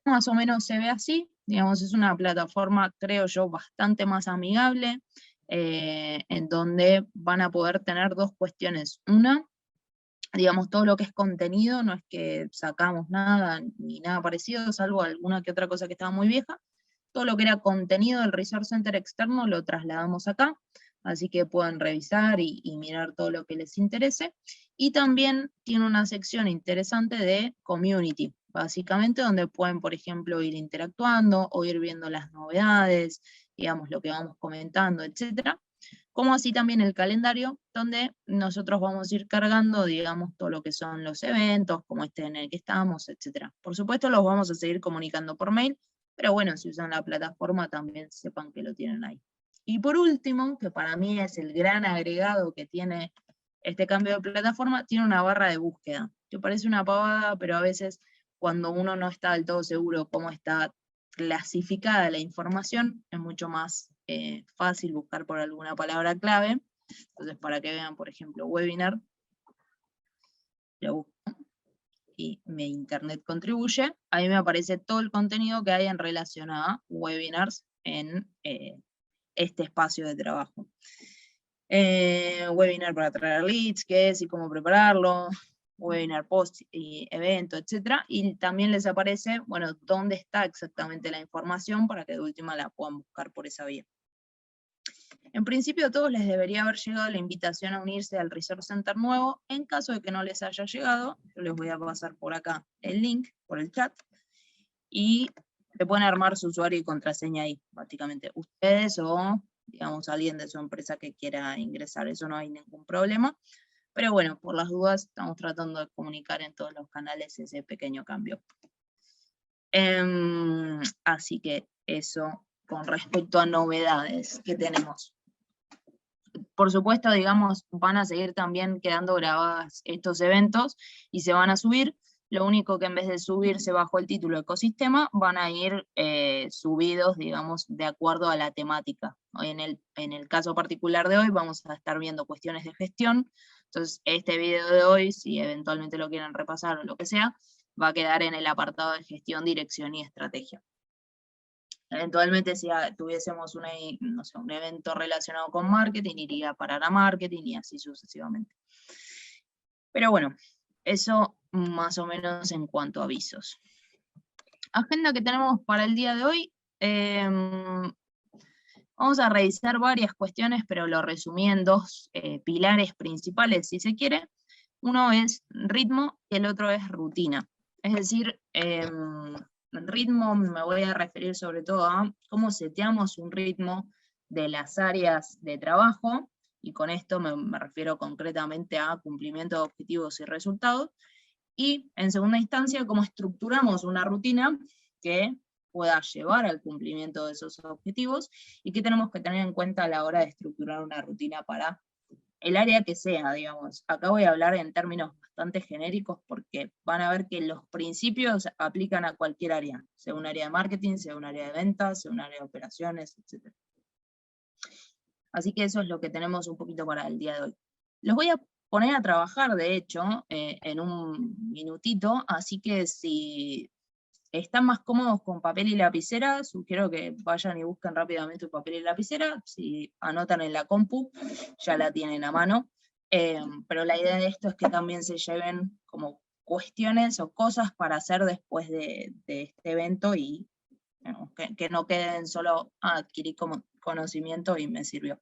Más o menos se ve así, digamos, es una plataforma, creo yo, bastante más amigable, en donde van a poder tener dos cuestiones. Una, digamos, todo lo que es contenido, no es que sacamos nada ni nada parecido, salvo alguna que otra cosa que estaba muy vieja. Todo lo que era contenido del Resource Center externo lo trasladamos acá, así que pueden revisar y mirar todo lo que les interese. Y también tiene una sección interesante de community, básicamente donde pueden, por ejemplo, ir interactuando o ir viendo las novedades, digamos, lo que vamos comentando, etcétera. Como así también el calendario, donde nosotros vamos a ir cargando, digamos, todo lo que son los eventos, como este en el que estamos, etcétera. Por supuesto, los vamos a seguir comunicando por mail, pero bueno, si usan la plataforma también sepan que lo tienen ahí. Y por último, que para mí es el gran agregado que tiene este cambio de plataforma, tiene una barra de búsqueda, que parece una pavada, pero a veces cuando uno no está del todo seguro cómo está clasificada la información, es mucho más fácil buscar por alguna palabra clave. Entonces, para que vean, por ejemplo, webinar, lo busco y mi internet contribuye, ahí me aparece todo el contenido que hay en relación a webinars en este espacio de trabajo. Webinar para traer leads, qué es y cómo prepararlo, webinar post y evento, etc. Y también les aparece, bueno, dónde está exactamente la información para que de última la puedan buscar por esa vía. En principio a todos les debería haber llegado la invitación a unirse al Resource Center nuevo. En caso de que no les haya llegado, yo les voy a pasar por acá el link, por el chat, y se pueden armar su usuario y contraseña ahí, básicamente. Ustedes o, digamos, alguien de su empresa que quiera ingresar, eso no hay ningún problema. Pero bueno, por las dudas, estamos tratando de comunicar en todos los canales ese pequeño cambio. Así que eso con respecto a novedades que tenemos. Por supuesto, digamos, van a seguir también quedando grabadas estos eventos y se van a subir. Lo único que en vez de subirse bajo el título ecosistema, van a ir subidos, digamos, de acuerdo a la temática. En el caso particular de hoy vamos a estar viendo cuestiones de gestión. Entonces, este video de hoy, si eventualmente lo quieren repasar o lo que sea, va a quedar en el apartado de gestión, dirección y estrategia. Eventualmente si tuviésemos no sé, un evento relacionado con marketing, iría a parar a marketing y así sucesivamente. Pero bueno, eso más o menos en cuanto a avisos. Agenda que tenemos para el día de hoy. Vamos a revisar varias cuestiones, pero lo resumí en dos pilares principales, si se quiere. Uno es ritmo y el otro es rutina. Es decir, ritmo me voy a referir sobre todo a cómo seteamos un ritmo de las áreas de trabajo, y con esto me refiero concretamente a cumplimiento de objetivos y resultados, y en segunda instancia, cómo estructuramos una rutina que pueda llevar al cumplimiento de esos objetivos, y qué tenemos que tener en cuenta a la hora de estructurar una rutina para el área que sea, digamos. Acá voy a hablar en términos bastante genéricos porque van a ver que los principios aplican a cualquier área, sea un área de marketing, sea un área de ventas, sea un área de operaciones, etc. Así que eso es lo que tenemos un poquito para el día de hoy. Los voy a poner a trabajar, de hecho, en un minutito, así que si están más cómodos con papel y lapicera, sugiero que vayan y busquen rápidamente un papel y lapicera. Si anotan en la compu, ya la tienen a mano. Pero la idea de esto es que también se lleven como cuestiones o cosas para hacer después de este evento y que no queden solo adquirir como conocimiento y me sirvió.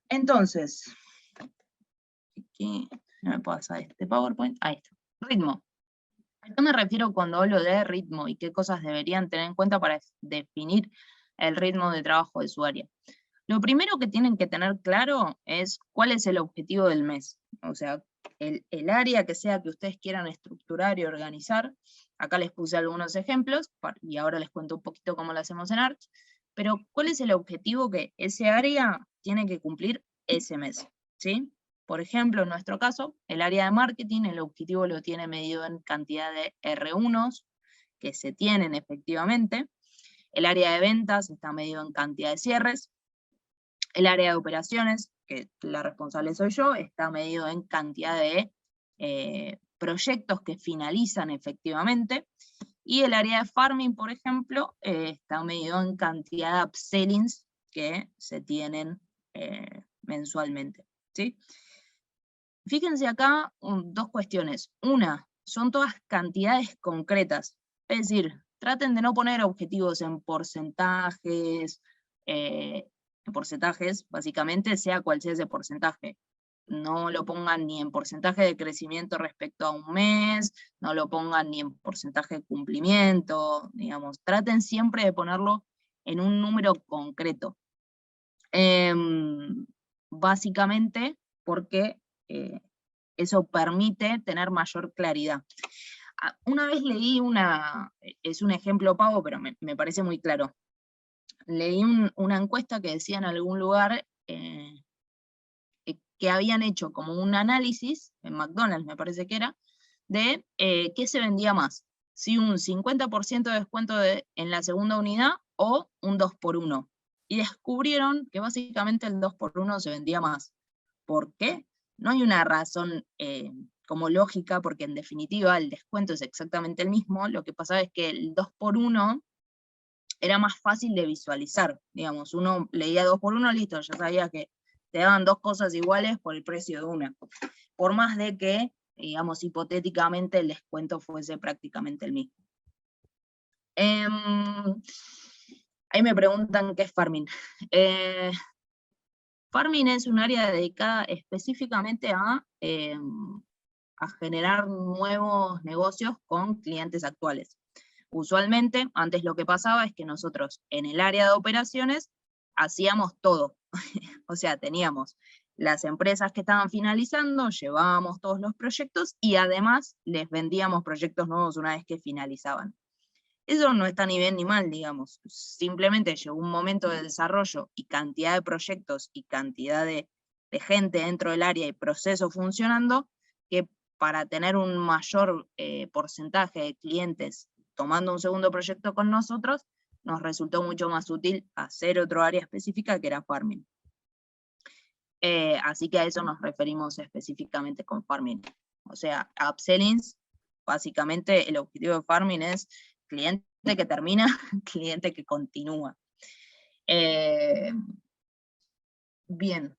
Entonces, ¿qué me pasa este PowerPoint? Ahí está. Ritmo. ¿A qué me refiero cuando hablo de ritmo y qué cosas deberían tener en cuenta para definir el ritmo de trabajo de su área? Lo primero que tienen que tener claro es cuál es el objetivo del mes. O sea, el área que sea que ustedes quieran estructurar y organizar. Acá les puse algunos ejemplos y ahora les cuento un poquito cómo lo hacemos en Arch. Pero ¿cuál es el objetivo que ese área tiene que cumplir ese mes? ¿Sí? Por ejemplo, en nuestro caso, el área de marketing, el objetivo lo tiene medido en cantidad de R1s que se tienen efectivamente. El área de ventas está medido en cantidad de cierres. El área de operaciones, que la responsable soy yo, está medido en cantidad de proyectos que finalizan efectivamente, y el área de farming, por ejemplo, está medido en cantidad de upsellings que se tienen mensualmente, ¿sí? Fíjense acá dos cuestiones. Una, son todas cantidades concretas, es decir, traten de no poner objetivos en porcentajes, básicamente, sea cual sea ese porcentaje. No lo pongan ni en porcentaje de crecimiento respecto a un mes, no lo pongan ni en porcentaje de cumplimiento, digamos, traten siempre de ponerlo en un número concreto. Básicamente porque eso permite tener mayor claridad. Una vez leí es un ejemplo pago, pero me parece muy claro. Leí una encuesta que decía en algún lugar que habían hecho como un análisis, en McDonald's me parece que era, de qué se vendía más, si un 50% de descuento en la segunda unidad o un 2x1. Y descubrieron que básicamente el 2x1 se vendía más. ¿Por qué? No hay una razón como lógica, porque en definitiva el descuento es exactamente el mismo, lo que pasaba es que el 2x1 era más fácil de visualizar, digamos, uno leía 2x1, listo, ya sabía que te daban dos cosas iguales por el precio de una, por más de que, digamos, hipotéticamente el descuento fuese prácticamente el mismo. Ahí me preguntan qué es farming. Farming es un área dedicada específicamente a generar nuevos negocios con clientes actuales. Usualmente, antes lo que pasaba es que nosotros en el área de operaciones hacíamos todo. O sea, teníamos las empresas que estaban finalizando, llevábamos todos los proyectos y además les vendíamos proyectos nuevos una vez que finalizaban. Eso no está ni bien ni mal, digamos. Simplemente llegó un momento de desarrollo y cantidad de proyectos y cantidad de gente dentro del área y procesos funcionando, que para tener un mayor porcentaje de clientes tomando un segundo proyecto con nosotros, nos resultó mucho más útil hacer otro área específica que era farming. Así que a eso nos referimos específicamente con farming. O sea, upsellings, básicamente el objetivo de farming es cliente que termina, cliente que continúa. Bien,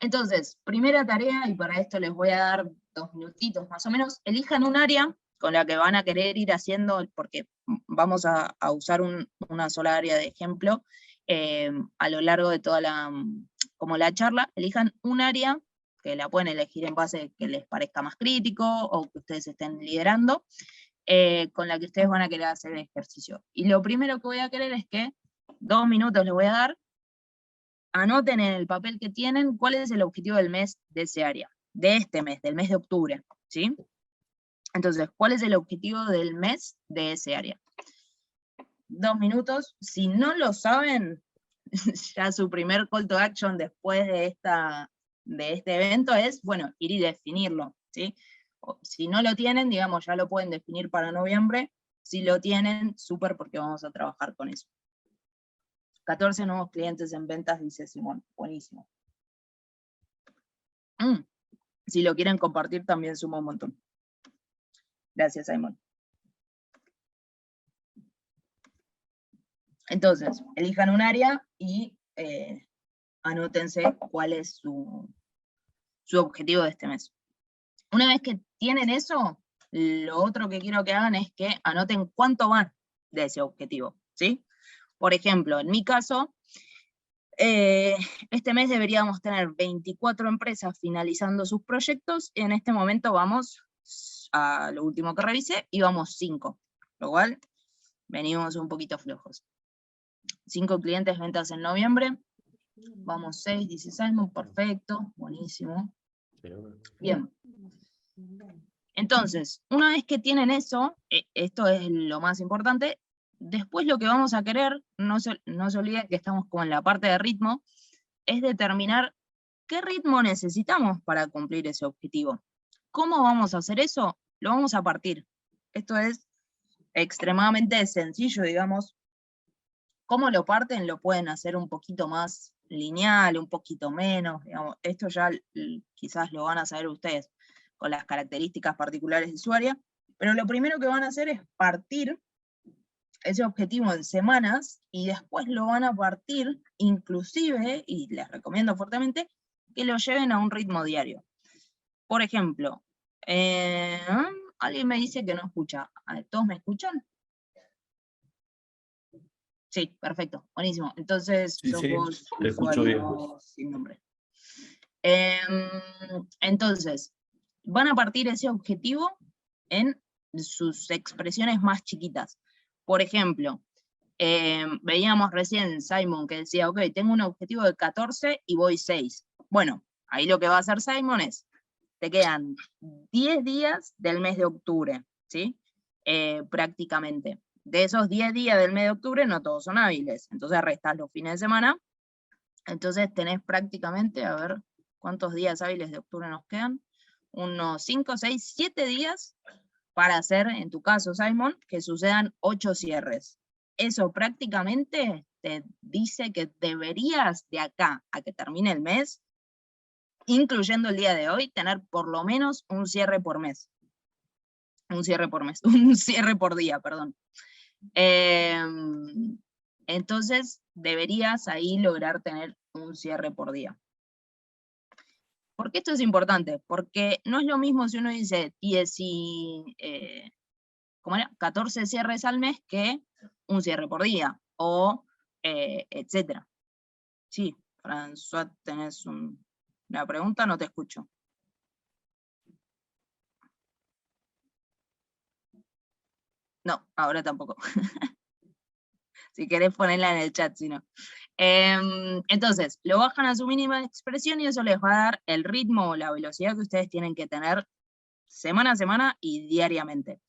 entonces, primera tarea, y para esto les voy a dar 2 minutitos más o menos, elijan un área con la que van a querer ir haciendo, porque vamos a usar una sola área de ejemplo a lo largo de toda como la charla. Elijan un área que la pueden elegir en base a que les parezca más crítico o que ustedes estén liderando, con la que ustedes van a querer hacer el ejercicio. Y lo primero que voy a querer es que 2 minutos les voy a dar, anoten en el papel que tienen cuál es el objetivo del mes de ese área, de este mes, del mes de octubre, ¿sí? Entonces, ¿cuál es el objetivo del mes de ese área? 2 minutos. Si no lo saben, ya su primer call to action después de este evento es, bueno, ir y definirlo, ¿sí? Si no lo tienen, digamos, ya lo pueden definir para noviembre. Si lo tienen, súper, porque vamos a trabajar con eso. 14 nuevos clientes en ventas, dice Simón. Buenísimo. Si lo quieren compartir, también suma un montón. Gracias, Simón. Entonces, elijan un área y anótense cuál es su objetivo de este mes. Una vez que tienen eso, lo otro que quiero que hagan es que anoten cuánto van de ese objetivo, ¿sí? Por ejemplo, en mi caso, este mes deberíamos tener 24 empresas finalizando sus proyectos, y en este momento vamos a lo último que revisé, y vamos 5, lo cual venimos un poquito flojos. 5 clientes ventas en noviembre, vamos 6, dice Simon, perfecto, buenísimo. Bien. Entonces, una vez que tienen eso, esto es lo más importante, después lo que vamos a querer, no se olviden que estamos como en la parte de ritmo, es determinar qué ritmo necesitamos para cumplir ese objetivo. ¿Cómo vamos a hacer eso? Lo vamos a partir. Esto es extremadamente sencillo, digamos. ¿Cómo lo parten? Lo pueden hacer un poquito más lineal, un poquito menos, digamos. Esto ya quizás lo van a saber ustedes. con las características particulares de su área, pero lo primero que van a hacer es partir ese objetivo en semanas, y después lo van a partir, inclusive, y les recomiendo fuertemente, que lo lleven a un ritmo diario. Por ejemplo, alguien me dice que no escucha. ¿Todos me escuchan? Sí, perfecto, buenísimo. Entonces, Sí, sos sí, vos, te escucho bien. sin nombre. Entonces, van a partir ese objetivo en sus expresiones más chiquitas. Por ejemplo, veíamos recién Simon que decía, ok, tengo un objetivo de 14 y voy 6. Bueno, ahí lo que va a hacer Simon es, te quedan 10 días del mes de octubre, ¿sí? Prácticamente. De esos 10 días del mes de octubre, no todos son hábiles, entonces restás los fines de semana, entonces tenés prácticamente, a ver, ¿cuántos días hábiles de octubre nos quedan? Unos 5, 6, 7 días para hacer, en tu caso, Simon, que sucedan 8 cierres. Eso prácticamente te dice que deberías de acá a que termine el mes, incluyendo el día de hoy, tener por lo menos un cierre por mes. Un cierre por mes, un cierre por día, perdón. Entonces, deberías ahí lograr tener un cierre por día. ¿Por qué esto es importante? Porque no es lo mismo si uno dice 14 cierres al mes que un cierre por día, o etcétera. Sí, François, ¿tenés una pregunta? No te escucho. No, ahora tampoco. Si querés ponerla en el chat, si no. Entonces, lo bajan a su mínima expresión y eso les va a dar el ritmo o la velocidad que ustedes tienen que tener semana a semana y diariamente.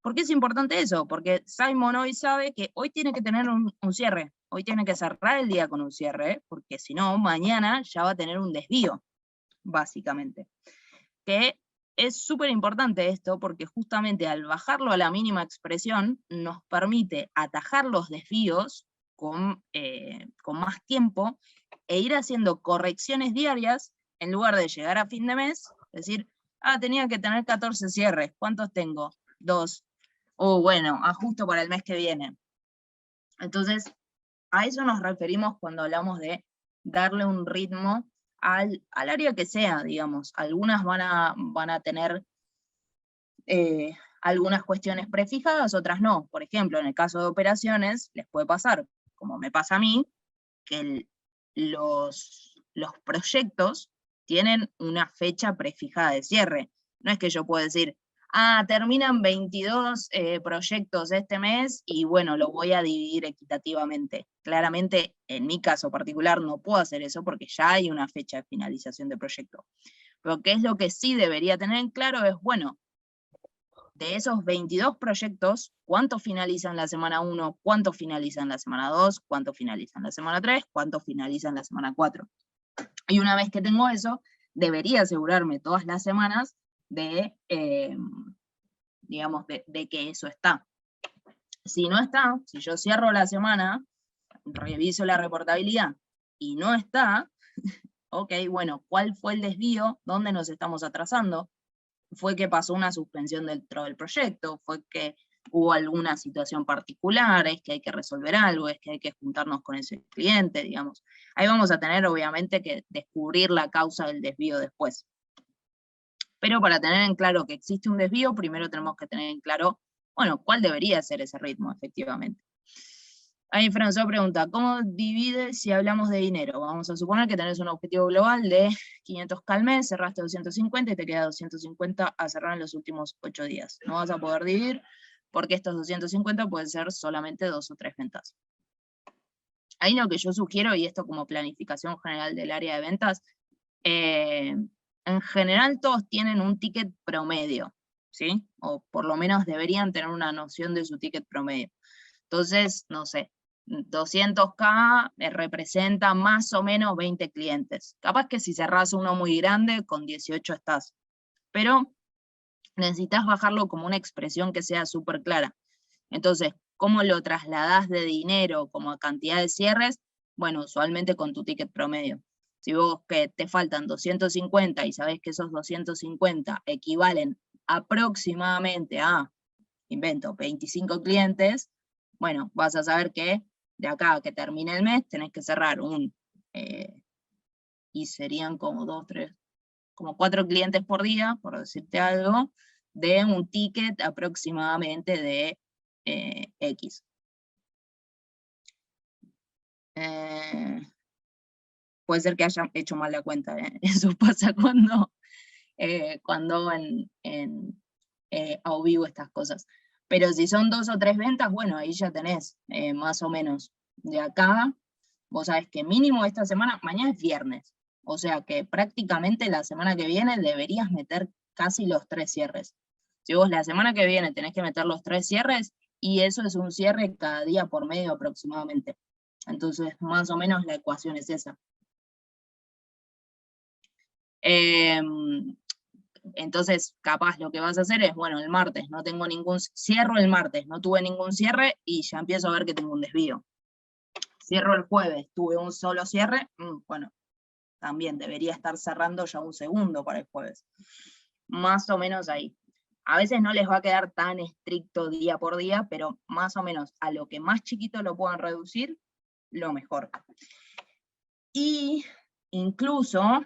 ¿Por qué es importante eso? Porque Simon hoy sabe que hoy tiene que tener un cierre, hoy tiene que cerrar el día con un cierre, porque si no, mañana ya va a tener un desvío, básicamente. Que es súper importante esto, porque justamente al bajarlo a la mínima expresión, nos permite atajar los desvíos con más tiempo, e ir haciendo correcciones diarias, en lugar de llegar a fin de mes, decir, tenía que tener 14 cierres, ¿cuántos tengo? 2. Bueno, ajusto para el mes que viene. Entonces, a eso nos referimos cuando hablamos de darle un ritmo al área que sea, digamos. Algunas van a tener algunas cuestiones prefijadas, otras no. Por ejemplo, en el caso de operaciones, les puede pasar, como me pasa a mí, que los proyectos tienen una fecha prefijada de cierre. No es que yo pueda decir, terminan 22 proyectos este mes y bueno, lo voy a dividir equitativamente. Claramente, en mi caso particular, no puedo hacer eso porque ya hay una fecha de finalización de proyecto. Pero qué es lo que sí debería tener en claro es, bueno, de esos 22 proyectos, ¿cuántos finalizan la semana 1? ¿Cuántos finalizan la semana 2? ¿Cuántos finalizan la semana 3? ¿Cuántos finalizan la semana 4? Y una vez que tengo eso, debería asegurarme todas las semanas de, digamos, de que eso está. Si no está, si yo cierro la semana, reviso la reportabilidad y no está, ok, bueno, ¿cuál fue el desvío? ¿Dónde nos estamos atrasando? ¿Fue que pasó una suspensión dentro del proyecto? ¿Fue que hubo alguna situación particular? ¿Es que hay que resolver algo? ¿Es que hay que juntarnos con ese cliente? Digamos. Ahí vamos a tener, obviamente, que descubrir la causa del desvío después. Pero para tener en claro que existe un desvío, primero tenemos que tener en claro, bueno, cuál debería ser ese ritmo, efectivamente. Ahí François pregunta, ¿cómo divide si hablamos de dinero? Vamos a suponer que tenés un objetivo global de 500K al mes, cerraste 250 y te queda 250 a cerrar en los últimos 8 días. No vas a poder dividir porque estos 250 pueden ser solamente 2 o 3 ventas. Ahí lo que yo sugiero, y esto como planificación general del área de ventas, en general todos tienen un ticket promedio, ¿sí? O por lo menos deberían tener una noción de su ticket promedio. Entonces, no sé, 200K representa más o menos 20 clientes. Capaz que si cerrás uno muy grande, con 18 estás. Pero necesitas bajarlo como una expresión que sea súper clara. Entonces, ¿cómo lo trasladás de dinero como a cantidad de cierres? Bueno, usualmente con tu ticket promedio. Si vos que te faltan 250 y sabés que esos 250 equivalen aproximadamente a, invento, 25 clientes, bueno, vas a saber que de acá a que termine el mes tenés que cerrar y serían como 2, 3, como 4 clientes por día, por decirte algo, de un ticket aproximadamente de X. Puede ser que haya hecho mal la cuenta, eso pasa cuando hago vivo estas cosas. Pero si son 2 o 3 ventas, bueno, ahí ya tenés más o menos. De acá, vos sabés que mínimo esta semana, mañana es viernes, o sea que prácticamente la semana que viene deberías meter casi los 3 cierres. Si vos la semana que viene tenés que meter los 3 cierres, y eso es un cierre cada día por medio aproximadamente. Entonces, más o menos la ecuación es esa. Entonces, capaz lo que vas a hacer es, bueno, el martes no tengo ningún, cierro el martes, no tuve ningún cierre y ya empiezo a ver que tengo un desvío. Cierro el jueves, tuve un solo cierre, bueno, también debería estar cerrando ya un segundo para el jueves. Más o menos ahí. A veces no les va a quedar tan estricto día por día, pero más o menos a lo que más chiquito lo puedan reducir, lo mejor. Y incluso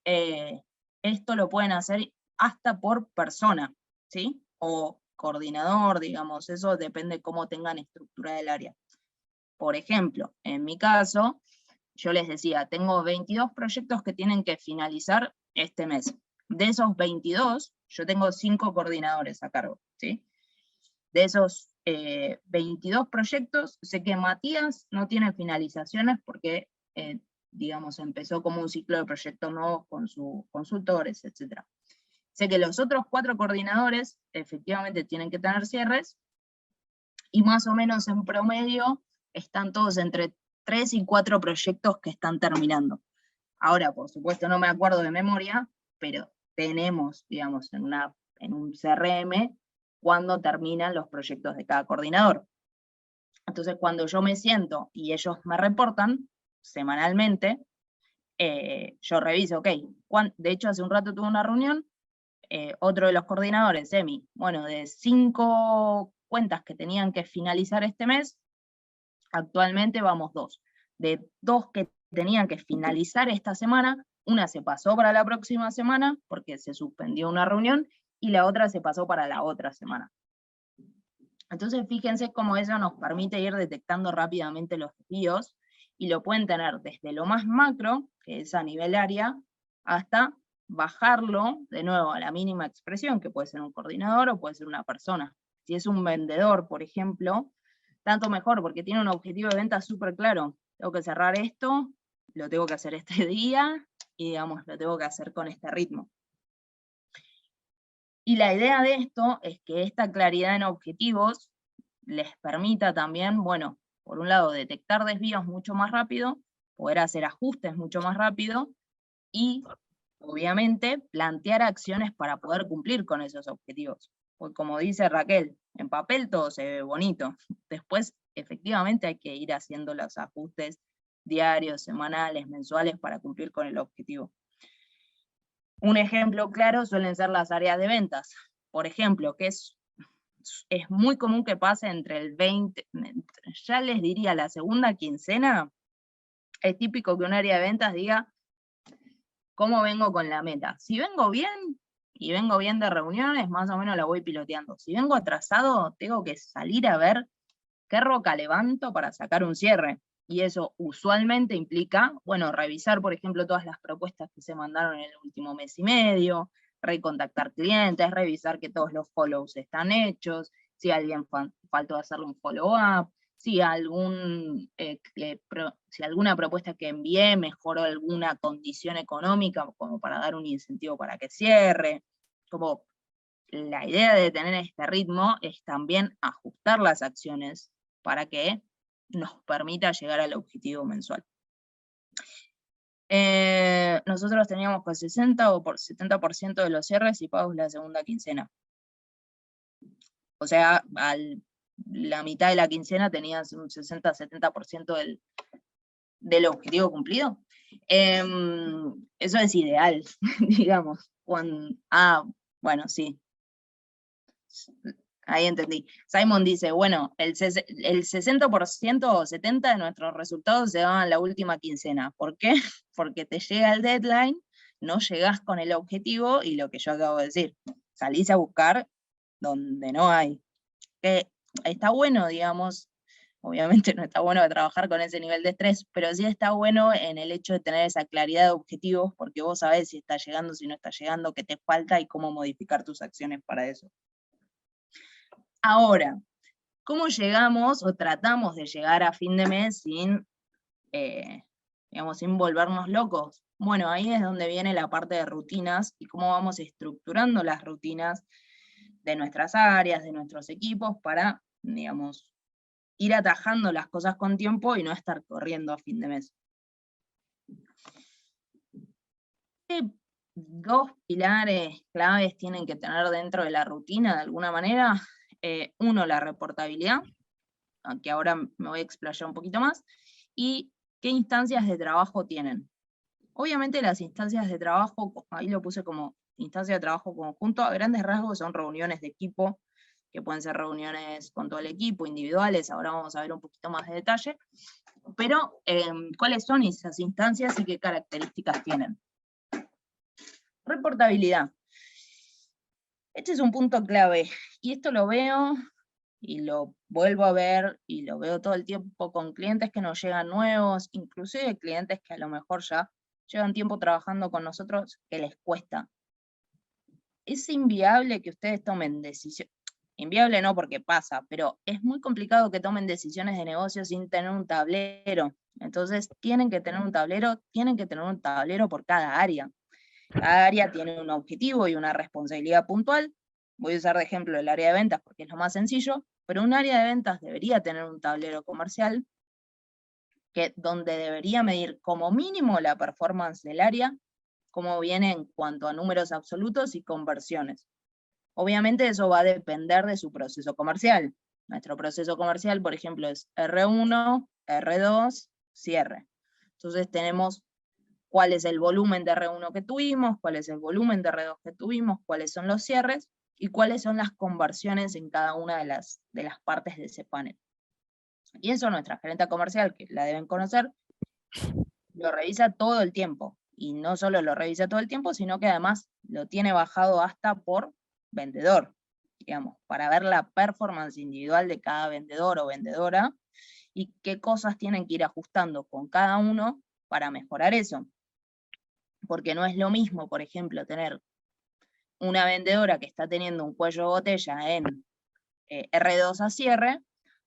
esto lo pueden hacer hasta por persona, ¿sí? O coordinador, digamos, eso depende cómo tengan estructurada el área. Por ejemplo, en mi caso, yo les decía, tengo 22 proyectos que tienen que finalizar este mes. De esos 22, yo tengo 5 coordinadores a cargo, ¿sí? De esos 22 proyectos, sé que Matías no tiene finalizaciones porque digamos, empezó como un ciclo de proyectos nuevos con sus consultores, etc. Sé que los otros 4 coordinadores efectivamente tienen que tener cierres, y más o menos en promedio están todos entre 3 y 4 proyectos que están terminando. Ahora, por supuesto, no me acuerdo de memoria, pero tenemos, digamos, en un CRM, cuando terminan los proyectos de cada coordinador. Entonces, cuando yo me siento y ellos me reportan semanalmente, yo reviso, ok, de hecho hace un rato tuve una reunión, otro de los coordinadores, Emi, bueno, de 5 cuentas que tenían que finalizar este mes, actualmente vamos 2. De 2 que tenían que finalizar esta semana, una se pasó para la próxima semana, porque se suspendió una reunión, y la otra se pasó para la otra semana. Entonces, fíjense cómo eso nos permite ir detectando rápidamente los desvíos, y lo pueden tener desde lo más macro, que es a nivel área, hasta bajarlo de nuevo a la mínima expresión, que puede ser un coordinador o puede ser una persona. Si es un vendedor, por ejemplo, tanto mejor, porque tiene un objetivo de venta súper claro. Tengo que cerrar esto, lo tengo que hacer este día, y digamos, lo tengo que hacer con este ritmo. Y la idea de esto es que esta claridad en objetivos les permita también, bueno, por un lado, detectar desvíos mucho más rápido, poder hacer ajustes mucho más rápido, y obviamente plantear acciones para poder cumplir con esos objetivos. Porque como dice Raquel, en papel todo se ve bonito, después efectivamente hay que ir haciendo los ajustes diarios, semanales, mensuales para cumplir con el objetivo. Un ejemplo claro suelen ser las áreas de ventas, por ejemplo, que es muy común que pase entre el 20, ya les diría la segunda quincena, es típico que un área de ventas diga, ¿cómo vengo con la meta? Si vengo bien, y vengo bien de reuniones, más o menos la voy piloteando. Si vengo atrasado, tengo que salir a ver qué roca levanto para sacar un cierre. Y eso usualmente implica, bueno, revisar, por ejemplo, todas las propuestas que se mandaron en el último mes y medio, recontactar clientes, revisar que todos los follows están hechos, si a alguien faltó hacerle un follow-up, si alguna propuesta que envié mejoró alguna condición económica como para dar un incentivo para que cierre. Como la idea de tener este ritmo es también ajustar las acciones para que nos permita llegar al objetivo mensual. Nosotros teníamos con 60 o por 70% de los cierres y pagos la segunda quincena. O sea, la mitad de la quincena tenías un 60-70% del objetivo cumplido. Eso es ideal, digamos. Bueno, sí. Ahí entendí. Simon dice, bueno, el 60% o 70% de nuestros resultados se dan en la última quincena. ¿Por qué? Porque te llega el deadline, no llegás con el objetivo y lo que yo acabo de decir, salís a buscar donde no hay. Que está bueno, digamos, obviamente no está bueno trabajar con ese nivel de estrés, pero sí está bueno en el hecho de tener esa claridad de objetivos, porque vos sabés si está llegando, si no está llegando, qué te falta y cómo modificar tus acciones para eso. Ahora, ¿cómo llegamos o tratamos de llegar a fin de mes sin, digamos, sin volvernos locos? Bueno, ahí es donde viene la parte de rutinas y cómo vamos estructurando las rutinas de nuestras áreas, de nuestros equipos, para, digamos, ir atajando las cosas con tiempo y no estar corriendo a fin de mes. ¿Qué dos pilares claves tienen que tener dentro de la rutina de alguna manera? Uno, la reportabilidad, aunque ahora me voy a explayar un poquito más, y qué instancias de trabajo tienen. Obviamente las instancias de trabajo, ahí lo puse como instancia de trabajo conjunto, a grandes rasgos son reuniones de equipo, que pueden ser reuniones con todo el equipo, individuales, ahora vamos a ver un poquito más de detalle, pero ¿cuáles son esas instancias y qué características tienen? Reportabilidad. Este es un punto clave, y esto lo veo y lo vuelvo a ver y lo veo todo el tiempo con clientes que nos llegan nuevos, inclusive clientes que a lo mejor ya llevan tiempo trabajando con nosotros que les cuesta. Es inviable que ustedes tomen decisiones, inviable no porque pasa, pero es muy complicado que tomen decisiones de negocio sin tener un tablero. Entonces tienen que tener un tablero por cada área. Cada área tiene un objetivo y una responsabilidad puntual. Voy a usar de ejemplo el área de ventas porque es lo más sencillo, pero un área de ventas debería tener un tablero comercial donde debería medir como mínimo la performance del área, cómo viene en cuanto a números absolutos y conversiones. Obviamente eso va a depender de su proceso comercial. Nuestro proceso comercial, por ejemplo, es R1, R2, cierre. Entonces tenemos cuál es el volumen de R1 que tuvimos, cuál es el volumen de R2 que tuvimos, cuáles son los cierres y cuáles son las conversiones en cada una de las partes de ese panel. Y eso nuestra gerente comercial, que la deben conocer, lo revisa todo el tiempo. Y no solo lo revisa todo el tiempo, sino que además lo tiene bajado hasta por vendedor, digamos, para ver la performance individual de cada vendedor o vendedora y qué cosas tienen que ir ajustando con cada uno para mejorar eso. Porque no es lo mismo, por ejemplo, tener una vendedora que está teniendo un cuello de botella en R2 a cierre,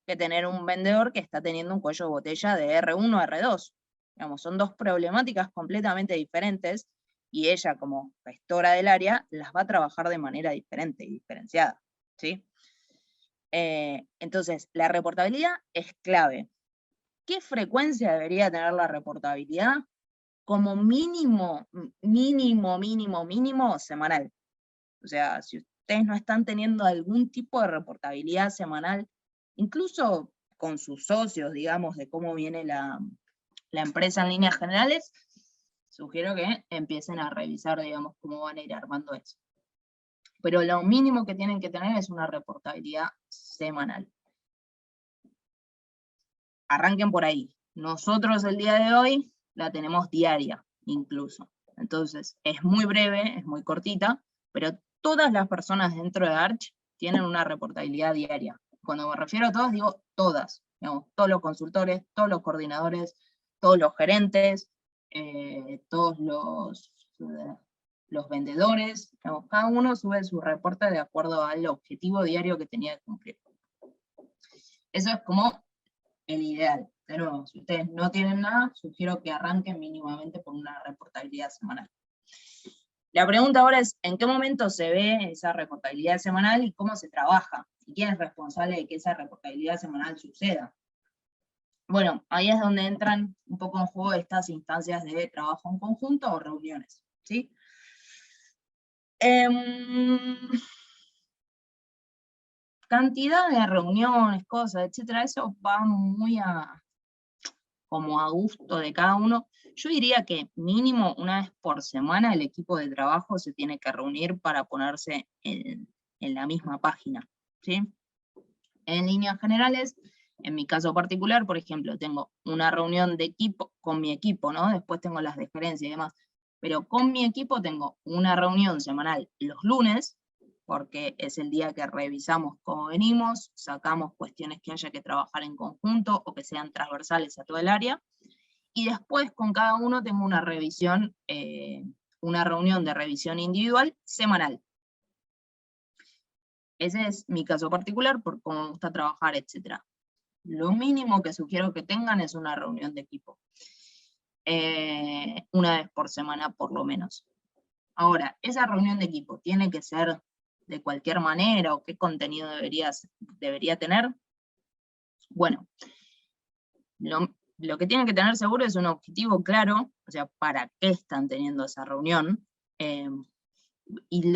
que tener un vendedor que está teniendo un cuello de botella de R1 a R2. Digamos, son dos problemáticas completamente diferentes y ella como gestora del área las va a trabajar de manera diferente y diferenciada, ¿sí? Entonces, la reportabilidad es clave. ¿Qué frecuencia debería tener la reportabilidad? Como mínimo semanal. O sea, si ustedes no están teniendo algún tipo de reportabilidad semanal, incluso con sus socios, digamos, de cómo viene la empresa en líneas generales, sugiero que empiecen a revisar, digamos, cómo van a ir armando eso. Pero lo mínimo que tienen que tener es una reportabilidad semanal. Arranquen por ahí. Nosotros el día de hoy la tenemos diaria, incluso. Entonces, es muy breve, es muy cortita, pero todas las personas dentro de Arch tienen una reportabilidad diaria. Cuando me refiero a todas, digo todas. Digamos, todos los consultores, todos los coordinadores, todos los gerentes, todos los vendedores. Digamos, cada uno sube su reporte de acuerdo al objetivo diario que tenía que cumplir. Eso es como el ideal. De nuevo, si ustedes no tienen nada, sugiero que arranquen mínimamente por una reportabilidad semanal. La pregunta ahora es, ¿en qué momento se ve esa reportabilidad semanal y cómo se trabaja? ¿Y quién es responsable de que esa reportabilidad semanal suceda? Bueno, ahí es donde entran un poco en juego estas instancias de trabajo en conjunto o reuniones, ¿sí? Cantidad de reuniones, cosas, etcétera, eso va muy a como a gusto de cada uno. Yo diría que mínimo una vez por semana el equipo de trabajo se tiene que reunir para ponerse en la misma página, ¿sí? En líneas generales, en mi caso particular, por ejemplo, tengo una reunión de equipo con mi equipo, ¿no? Después tengo las de gerencia y demás, pero con mi equipo tengo una reunión semanal los lunes, porque es el día que revisamos cómo venimos, sacamos cuestiones que haya que trabajar en conjunto o que sean transversales a todo el área, y después con cada uno tengo una revisión, una reunión de revisión individual semanal. Ese es mi caso particular, por cómo me gusta trabajar, etc. Lo mínimo que sugiero que tengan es una reunión de equipo. Una vez por semana, por lo menos. Ahora, esa reunión de equipo tiene que ser de cualquier manera, o qué contenido debería tener. Bueno, lo que tienen que tener seguro es un objetivo claro, o sea, para qué están teniendo esa reunión, y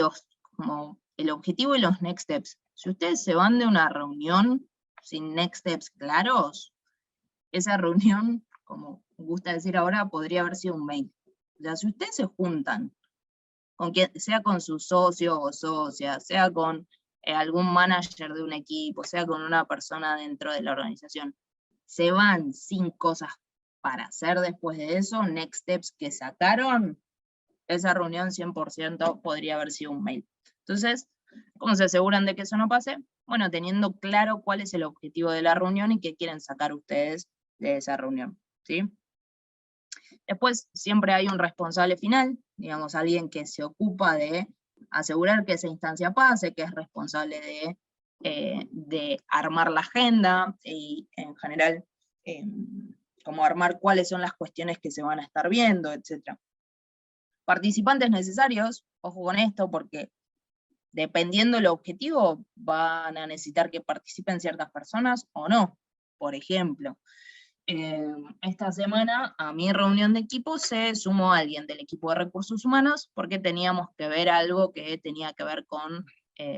como el objetivo y los next steps. Si ustedes se van de una reunión sin next steps claros, esa reunión, como gusta decir ahora, podría haber sido un mail. O sea, si ustedes se juntan, con quien, sea con su socio o socia, sea con algún manager de un equipo, sea con una persona dentro de la organización, se van sin cosas para hacer después de eso, next steps que sacaron, esa reunión 100% podría haber sido un mail. Entonces, ¿cómo se aseguran de que eso no pase? Bueno, teniendo claro cuál es el objetivo de la reunión y qué quieren sacar ustedes de esa reunión, ¿sí? Después siempre hay un responsable final, digamos, alguien que se ocupa de asegurar que esa instancia pase, que es responsable de armar la agenda y en general como armar cuáles son las cuestiones que se van a estar viendo, etc. Participantes necesarios, ojo con esto, porque dependiendo del objetivo van a necesitar que participen ciertas personas o no. Por ejemplo, esta semana a mi reunión de equipo se sumó alguien del equipo de recursos humanos porque teníamos que ver algo que tenía que ver con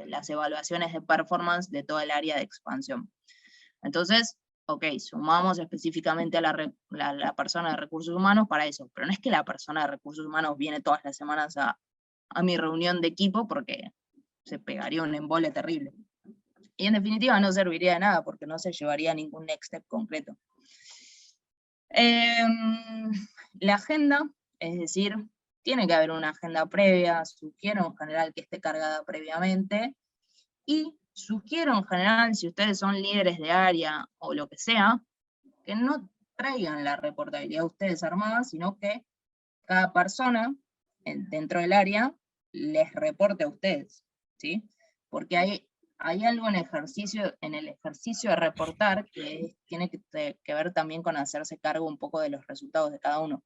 las evaluaciones de performance de todo el área de expansión. Entonces, ok, sumamos específicamente a la persona de recursos humanos para eso, pero no es que la persona de recursos humanos viene todas las semanas a mi reunión de equipo porque se pegaría un embole terrible. Y en definitiva no serviría de nada porque no se llevaría ningún next step concreto. La agenda, es decir, tiene que haber una agenda previa, sugiero en general que esté cargada previamente, y sugiero en general, si ustedes son líderes de área o lo que sea, que no traigan la reportabilidad ustedes armada, sino que cada persona dentro del área les reporte a ustedes, ¿sí? Porque hay algo en el ejercicio de reportar que tiene que ver también con hacerse cargo un poco de los resultados de cada uno.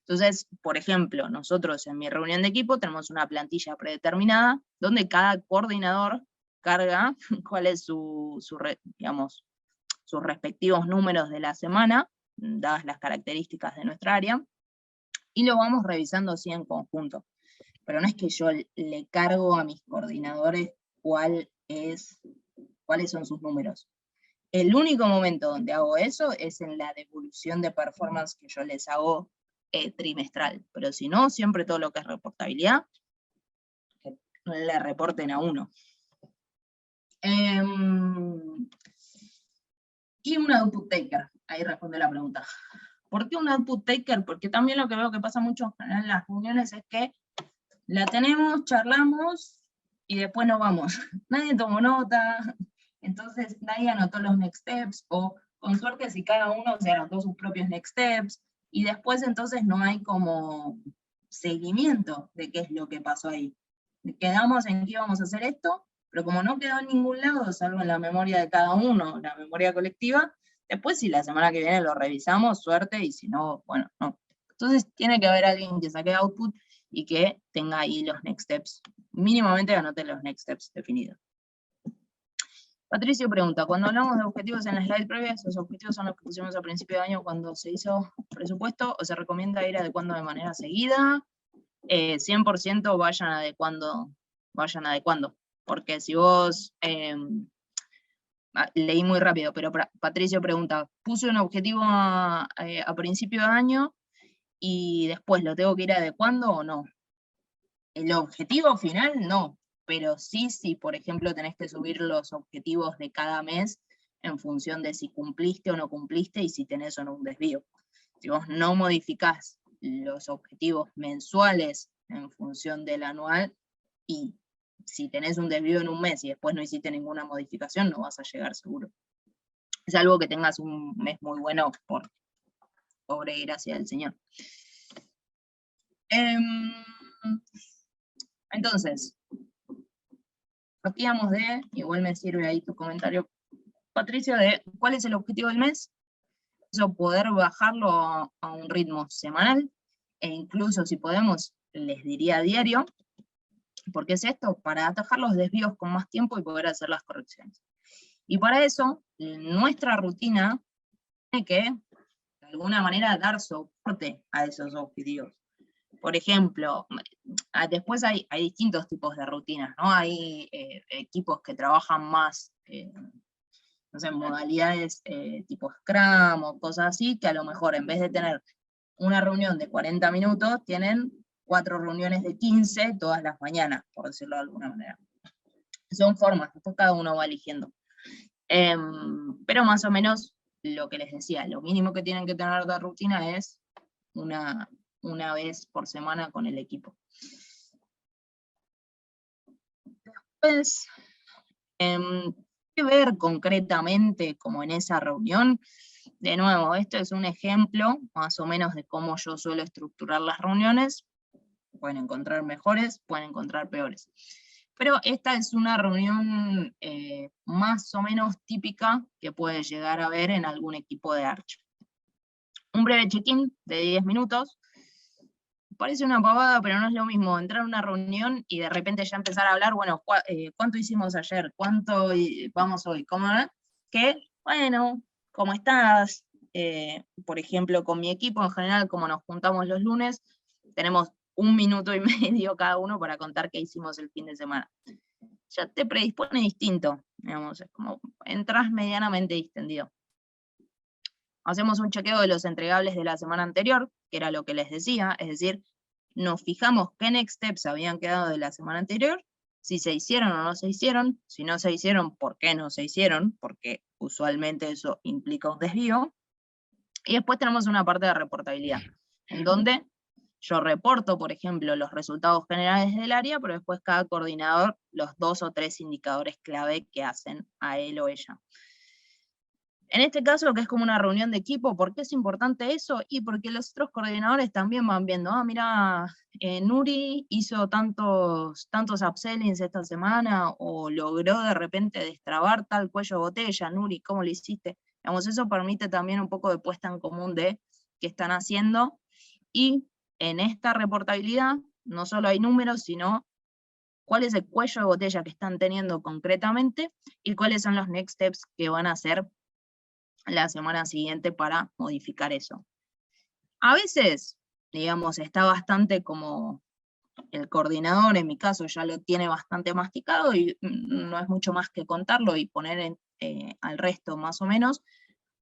Entonces, por ejemplo, nosotros en mi reunión de equipo tenemos una plantilla predeterminada donde cada coordinador carga cuál es digamos, sus respectivos números de la semana, dadas las características de nuestra área, y lo vamos revisando así en conjunto. Pero no es que yo le cargo a mis coordinadores cuáles son sus números. El único momento donde hago eso es en la devolución de performance que yo les hago trimestral, pero si no, siempre todo lo que es reportabilidad, que le reporten a uno. Y un output taker, ahí responde la pregunta. ¿Por qué un output taker? Porque también lo que veo que pasa mucho en las reuniones es que la tenemos, charlamos, y después nos vamos. Nadie tomó nota, entonces nadie anotó los next steps, o con suerte si cada uno se anotó sus propios next steps, y después entonces no hay como seguimiento de qué es lo que pasó ahí. Quedamos en que íbamos a hacer esto, pero como no quedó en ningún lado, salvo en la memoria de cada uno, la memoria colectiva, después si la semana que viene lo revisamos, suerte, y si no, bueno, no. Entonces tiene que haber alguien que saque output y que tenga ahí los next steps, mínimamente anote los next steps definidos. Patricio pregunta, cuando hablamos de objetivos en la slide previa, ¿esos objetivos son los que pusimos al principio de año cuando se hizo presupuesto o se recomienda ir adecuando de manera seguida? 100% vayan adecuando, porque si vos leí muy rápido, pero Patricio pregunta, puse un objetivo a principio de año y después lo tengo que ir adecuando o no. El objetivo final no, pero sí, si por ejemplo tenés que subir los objetivos de cada mes en función de si cumpliste o no cumpliste y si tenés o no un desvío. Si vos no modificás los objetivos mensuales en función del anual, y si tenés un desvío en un mes y después no hiciste ninguna modificación, no vas a llegar seguro. Es algo que tengas un mes muy bueno por obra y gracia del Señor. Entonces, partíamos de, igual me sirve ahí tu comentario, Patricio, de cuál es el objetivo del mes. Eso, poder bajarlo a un ritmo semanal, e incluso si podemos, les diría diario. ¿Por qué es esto? Para atajar los desvíos con más tiempo y poder hacer las correcciones. Y para eso, nuestra rutina tiene que, de alguna manera, dar soporte a esos objetivos. Por ejemplo, después hay distintos tipos de rutinas, ¿no? Hay equipos que trabajan más, no sé, modalidades tipo Scrum o cosas así, que a lo mejor en vez de tener una reunión de 40 minutos, tienen 4 reuniones de 15 todas las mañanas, por decirlo de alguna manera. Son formas, después cada uno va eligiendo. Pero más o menos lo que les decía, lo mínimo que tienen que tener de rutina es una vez por semana con el equipo. Después, ¿qué ver concretamente como en esa reunión? De nuevo, esto es un ejemplo más o menos de cómo yo suelo estructurar las reuniones. Pueden encontrar mejores, pueden encontrar peores. Pero esta es una reunión más o menos típica que puede llegar a ver en algún equipo de Arch. Un breve check-in de 10 minutos. Parece una pavada, pero no es lo mismo entrar a una reunión y de repente ya empezar a hablar, bueno, ¿cuánto hicimos ayer? ¿Cuánto vamos hoy? ¿Cómo no? Que, bueno, ¿cómo estás? Por ejemplo, con mi equipo en general, como nos juntamos los lunes, tenemos 1 minuto y medio cada uno para contar qué hicimos el fin de semana. Ya te predispone distinto, digamos, es como entras medianamente distendido. Hacemos un chequeo de los entregables de la semana anterior, que era lo que les decía, es decir, nos fijamos qué next steps habían quedado de la semana anterior, si se hicieron o no se hicieron, si no se hicieron, por qué no se hicieron, porque usualmente eso implica un desvío, y después tenemos una parte de reportabilidad, en donde yo reporto, por ejemplo, los resultados generales del área, pero después cada coordinador los 2 o 3 indicadores clave que hacen a él o ella. En este caso, que es como una reunión de equipo, ¿por qué es importante eso? Y porque los otros coordinadores también van viendo, mira, Nuri hizo tantos upsellings esta semana, o logró de repente destrabar tal cuello de botella. Nuri, ¿cómo lo hiciste? Digamos, eso permite también un poco de puesta en común de qué están haciendo, y en esta reportabilidad no solo hay números, sino cuál es el cuello de botella que están teniendo concretamente, y cuáles son los next steps que van a hacer la semana siguiente para modificar eso. A veces, digamos, está bastante como el coordinador, en mi caso, ya lo tiene bastante masticado y no es mucho más que contarlo y poner al resto más o menos,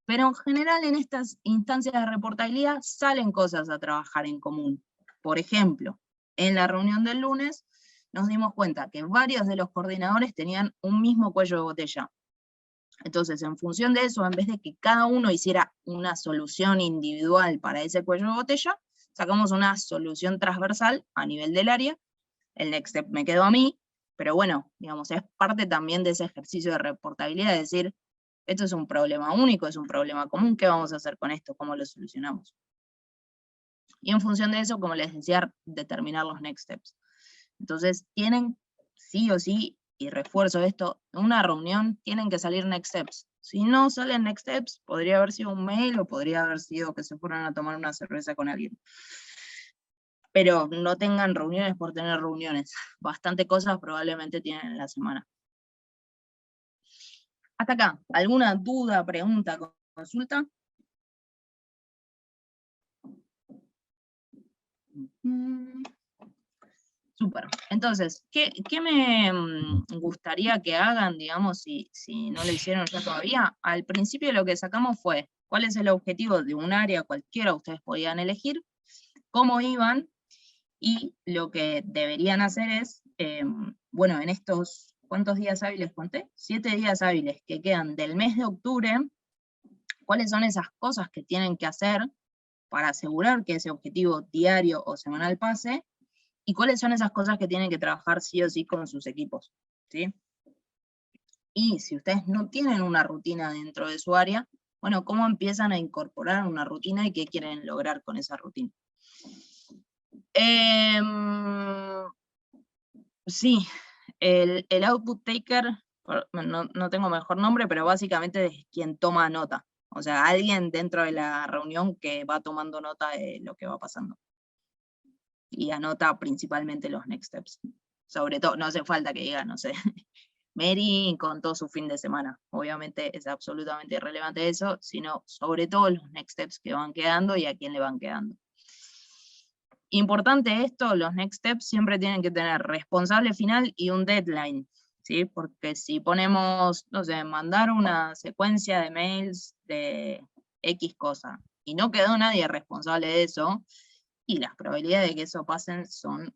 pero en general en estas instancias de reportabilidad salen cosas a trabajar en común. Por ejemplo, en la reunión del lunes nos dimos cuenta que varios de los coordinadores tenían un mismo cuello de botella. Entonces, en función de eso, en vez de que cada uno hiciera una solución individual para ese cuello de botella, sacamos una solución transversal a nivel del área. El next step me quedó a mí, pero bueno, digamos, es parte también de ese ejercicio de reportabilidad, de decir, esto es un problema único, es un problema común, ¿qué vamos a hacer con esto? ¿Cómo lo solucionamos? Y en función de eso, como les decía, determinar los next steps. Entonces, tienen sí o sí, y refuerzo esto, en una reunión tienen que salir next steps. Si no salen next steps, podría haber sido un mail o podría haber sido que se fueran a tomar una cerveza con alguien. Pero no tengan reuniones por tener reuniones. Bastante cosas probablemente tienen en la semana. Hasta acá, ¿alguna duda, pregunta, consulta? Súper. Entonces, ¿qué me gustaría que hagan, digamos, si no lo hicieron ya todavía? Al principio lo que sacamos fue cuál es el objetivo de un área cualquiera, ustedes podían elegir, cómo iban, y lo que deberían hacer es, bueno, en estos, ¿cuántos días hábiles conté? 7 días hábiles que quedan del mes de octubre, ¿cuáles son esas cosas que tienen que hacer para asegurar que ese objetivo diario o semanal pase? ¿Y cuáles son esas cosas que tienen que trabajar sí o sí con sus equipos? ¿Sí? Y si ustedes no tienen una rutina dentro de su área, bueno, ¿cómo empiezan a incorporar una rutina y qué quieren lograr con esa rutina? Sí, el output taker, no tengo mejor nombre, pero básicamente es quien toma nota. O sea, alguien dentro de la reunión que va tomando nota de lo que va pasando. Y anota principalmente los next steps. Sobre todo, no hace falta que diga, no sé, Mary contó su fin de semana. Obviamente es absolutamente irrelevante eso, sino sobre todo los next steps que van quedando y a quién le van quedando. Importante esto, los next steps siempre tienen que tener responsable final y un deadline, ¿sí? Porque si ponemos, no sé, mandar una secuencia de mails de X cosa, y no quedó nadie responsable de eso, y las probabilidades de que eso pasen son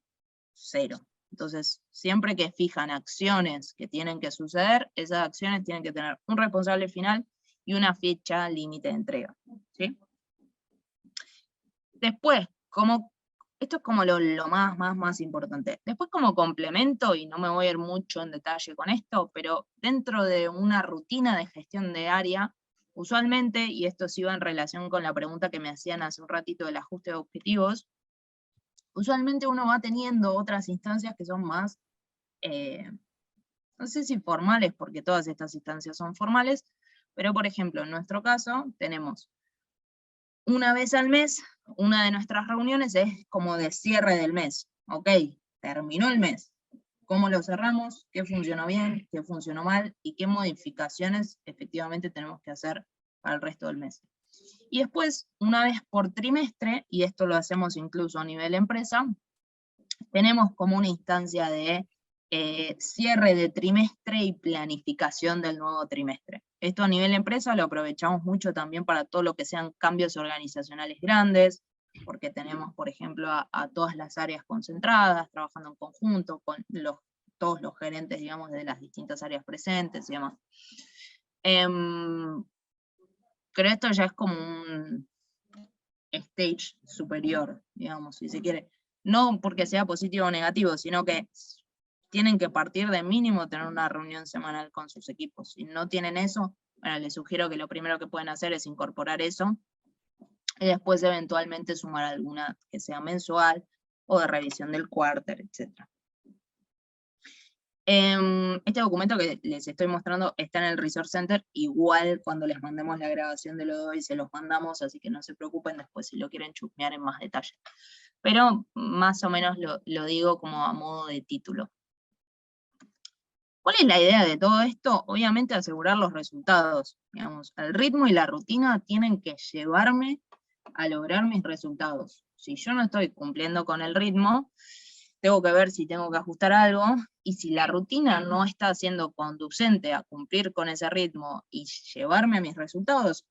0. Entonces, siempre que fijan acciones que tienen que suceder, esas acciones tienen que tener un responsable final y una fecha límite de entrega, ¿sí? Después, esto es como lo más importante. Después, como complemento, y no me voy a ir mucho en detalle con esto, pero dentro de una rutina de gestión de área, usualmente, y esto sí va en relación con la pregunta que me hacían hace un ratito del ajuste de objetivos, usualmente uno va teniendo otras instancias que son más, no sé si formales, porque todas estas instancias son formales, pero por ejemplo, en nuestro caso, tenemos una vez al mes, una de nuestras reuniones es como de cierre del mes. Ok, terminó el mes. ¿Cómo lo cerramos? ¿Qué funcionó bien? ¿Qué funcionó mal? ¿Y qué modificaciones efectivamente tenemos que hacer para el resto del mes? Y después, una vez por trimestre, y esto lo hacemos incluso a nivel empresa, tenemos como una instancia de cierre de trimestre y planificación del nuevo trimestre. Esto a nivel empresa lo aprovechamos mucho también para todo lo que sean cambios organizacionales grandes, porque tenemos, por ejemplo, a todas las áreas concentradas, trabajando en conjunto, con todos los gerentes, digamos, de las distintas áreas presentes y demás. Pero esto ya es como un stage superior, digamos, si se quiere. No porque sea positivo o negativo, sino que tienen que partir de mínimo tener una reunión semanal con sus equipos. Si no tienen eso, bueno, les sugiero que lo primero que pueden hacer es incorporar eso, y después eventualmente sumar alguna que sea mensual, o de revisión del quarter, etc. Este documento que les estoy mostrando está en el Resource Center, igual cuando les mandemos la grabación de lo de hoy se los mandamos, así que no se preocupen después si lo quieren chusmear en más detalle. Pero más o menos lo digo como a modo de título. ¿Cuál es la idea de todo esto? Obviamente asegurar los resultados. Digamos, el ritmo y la rutina tienen que llevarme a lograr mis resultados. Si yo no estoy cumpliendo con el ritmo, tengo que ver si tengo que ajustar algo, y si la rutina no está siendo conducente a cumplir con ese ritmo y llevarme a mis resultados,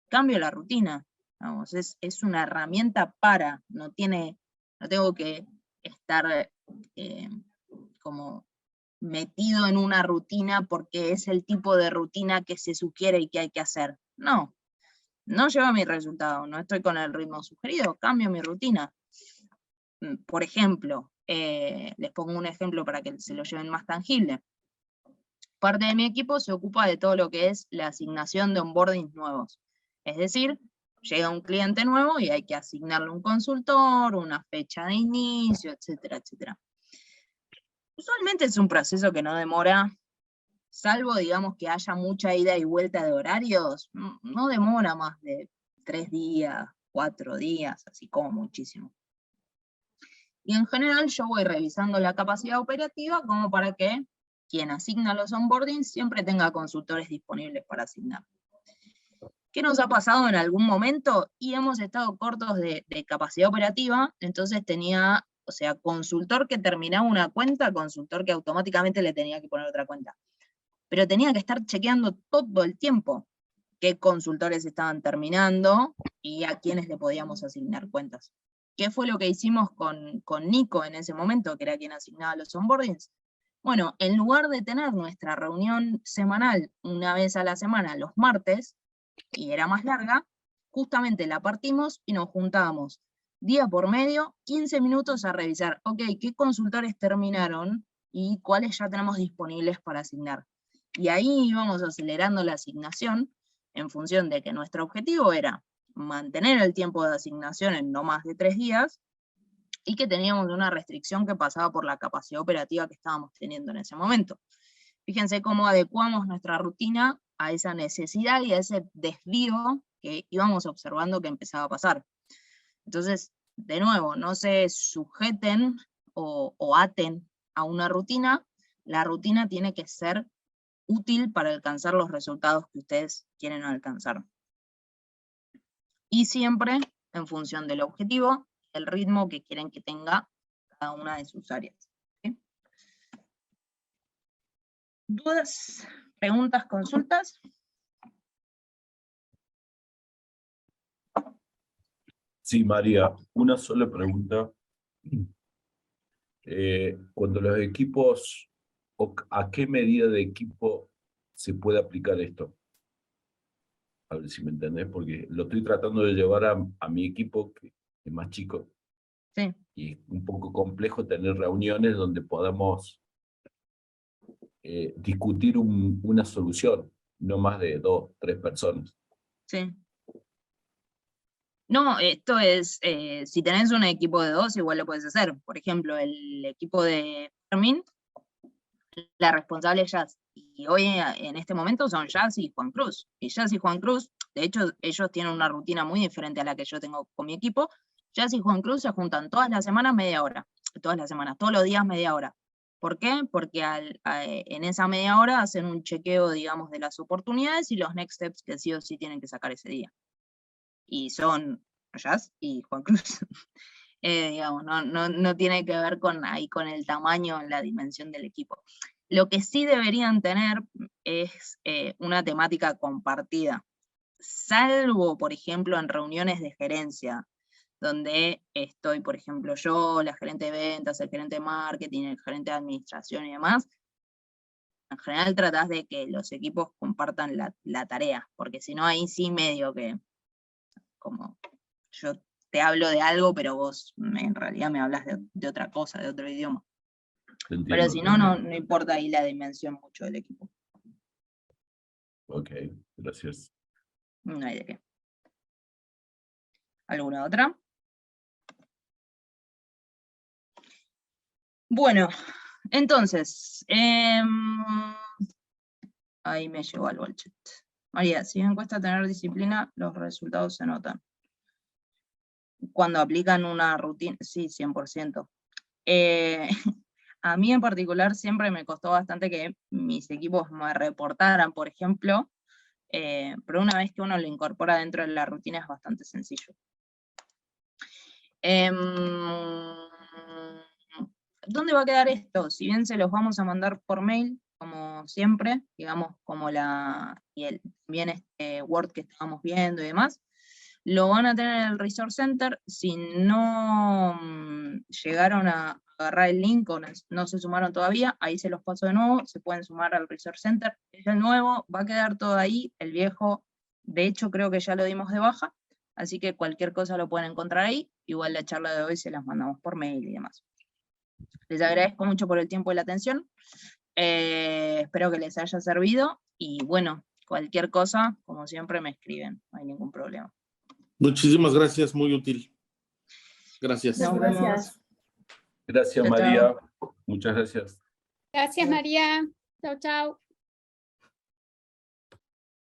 cambio la rutina. Vamos, es una herramienta no tengo que estar como metido en una rutina porque es el tipo de rutina que se sugiere y que hay que hacer. No lleva mi resultado, no estoy con el ritmo sugerido, cambio mi rutina. Por ejemplo, les pongo un ejemplo para que se lo lleven más tangible. Parte de mi equipo se ocupa de todo lo que es la asignación de onboardings nuevos. Es decir, llega un cliente nuevo y hay que asignarle un consultor, una fecha de inicio, etcétera, etcétera. Usualmente es un proceso que no demora, salvo digamos que haya mucha ida y vuelta de horarios, no demora más de 3 días, 4 días, así como muchísimo. Y en general yo voy revisando la capacidad operativa como para que quien asigna los onboardings siempre tenga consultores disponibles para asignar. ¿Qué nos ha pasado en algún momento? Y hemos estado cortos de capacidad operativa, entonces tenía O sea, consultor que terminaba una cuenta, consultor que automáticamente le tenía que poner otra cuenta. Pero tenía que estar chequeando todo el tiempo qué consultores estaban terminando y a quiénes le podíamos asignar cuentas. ¿Qué fue lo que hicimos con Nico en ese momento, que era quien asignaba los onboardings? Bueno, en lugar de tener nuestra reunión semanal una vez a la semana, los martes, y era más larga, justamente la partimos y nos juntábamos día por medio, 15 minutos a revisar, ok, qué consultores terminaron y cuáles ya tenemos disponibles para asignar. Y ahí íbamos acelerando la asignación en función de que nuestro objetivo era mantener el tiempo de asignación en no más de 3 días y que teníamos una restricción que pasaba por la capacidad operativa que estábamos teniendo en ese momento. Fíjense cómo adecuamos nuestra rutina a esa necesidad y a ese desvío que íbamos observando que empezaba a pasar. Entonces, de nuevo, no se sujeten o aten a una rutina. La rutina tiene que ser útil para alcanzar los resultados que ustedes quieren alcanzar. Y siempre en función del objetivo, el ritmo que quieren que tenga cada una de sus áreas. ¿Sí? ¿Dudas, preguntas, consultas? Sí, María, una sola pregunta. Cuando los equipos, ¿a qué medida de equipo se puede aplicar esto? A ver si me entendés, porque lo estoy tratando de llevar a mi equipo, que es más chico. Sí. Y es un poco complejo tener reuniones donde podamos discutir una solución, no más de 2, 3 personas. Sí. No, esto es, si tenés un equipo de 2, igual lo puedes hacer. Por ejemplo, el equipo de Fermín, la responsable es Jazz. Y hoy, en este momento, son Jazz y Juan Cruz. Y Jazz y Juan Cruz, de hecho, ellos tienen una rutina muy diferente a la que yo tengo con mi equipo. Jazz y Juan Cruz se juntan todas las semanas media hora. Todas las semanas, todos los días media hora. ¿Por qué? Porque en esa media hora hacen un chequeo, digamos, de las oportunidades y los next steps que sí o sí tienen que sacar ese día. Y son Jazz y Juan Cruz. Digamos, no tiene que ver con el tamaño, la dimensión del equipo. Lo que sí deberían tener es una temática compartida, salvo, por ejemplo, en reuniones de gerencia, donde estoy, por ejemplo, yo, la gerente de ventas, el gerente de marketing, el gerente de administración y demás. En general tratás de que los equipos compartan la tarea, porque si no, ahí sí medio que, como yo te hablo de algo, pero vos en realidad me hablas de otra cosa, de otro idioma. Entiendo, pero si no, no importa ahí la dimensión mucho del equipo. Ok, gracias. No hay de qué. ¿Alguna otra? Bueno, entonces, ahí me llegó algo al chat. María, si bien cuesta tener disciplina, los resultados se notan. Cuando aplican una rutina, sí, 100%. A mí en particular siempre me costó bastante que mis equipos me reportaran, por ejemplo, pero una vez que uno lo incorpora dentro de la rutina es bastante sencillo. ¿Dónde va a quedar esto? Si bien se los vamos a mandar por mail, como siempre, digamos, como bien este Word que estábamos viendo y demás, lo van a tener en el Resource Center. Si no llegaron a agarrar el link o no se sumaron todavía, ahí se los paso de nuevo, se pueden sumar al Resource Center. El nuevo va a quedar todo ahí, el viejo, de hecho creo que ya lo dimos de baja, así que cualquier cosa lo pueden encontrar ahí. Igual la charla de hoy se las mandamos por mail y demás. Les agradezco mucho por el tiempo y la atención. Espero que les haya servido. Y bueno, cualquier cosa, como siempre, me escriben. No hay ningún problema. Muchísimas gracias, muy útil. Gracias. Nos vemos. Gracias, Chao, María. chao. Muchas gracias. Gracias, María. Chao, chao.